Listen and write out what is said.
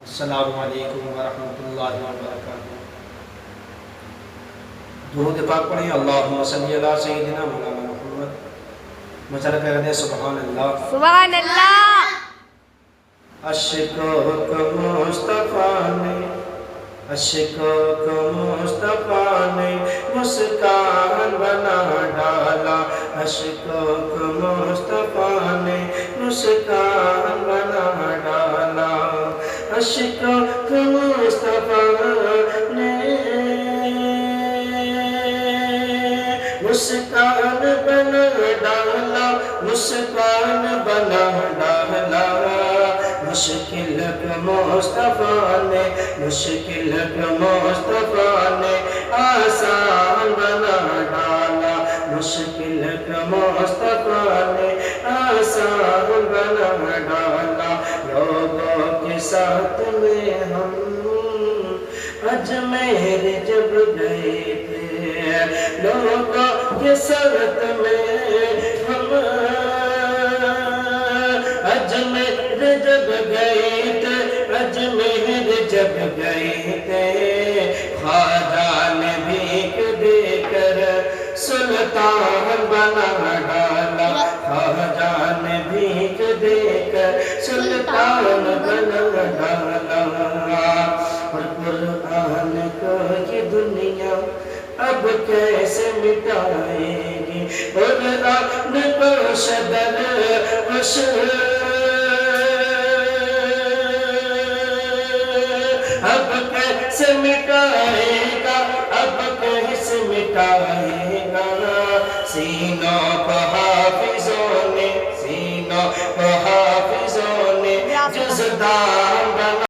السلام علیکم ورحمۃ اللہ وبرکاتہ۔ درود پاک پڑھیں، اللہم صلی علی سیدنا مولانا محمد۔ مسئلہ کہہ دیں سبحان اللہ سبحان اللہ۔ عشقوں کو مصطفیٰ نے، عشقوں کو مصطفیٰ نے مسکان بنا ڈالا، عشقوں کو مصطفیٰ نے مسکان بنا ڈالا، عشقوں کو مصطفیٰ نے مسکان بنا ڈالا، مسکان بنا ڈالا، مشکل کو مصطفیٰ نے، مشکل کو مصطفیٰ نے آسان بنا ڈالا، مشکل کو مصطفیٰ نے آسان بنا ڈالا۔ لوگوں کے ساتھ میں ہم اجمیر جب گئے تھے، لوگوں کے ساتھ میں ہم اجمیر جب گئے تھے، اجمیر جب گئے تھے، خواجہ نے بھیک دے کر سلطان بنا ڈالا، خواجہ نے بھیک دے کر سلطان بنا ڈالا۔ اور قرآن کو یہ دنیا اب کیسے مٹائے گی، قرآن کو شدر اب کیسے مٹائے گا، اب کیسے مٹائے گا، سینوں کو حافظوں نے، سینوں کو حافظوں نے جزدان بنا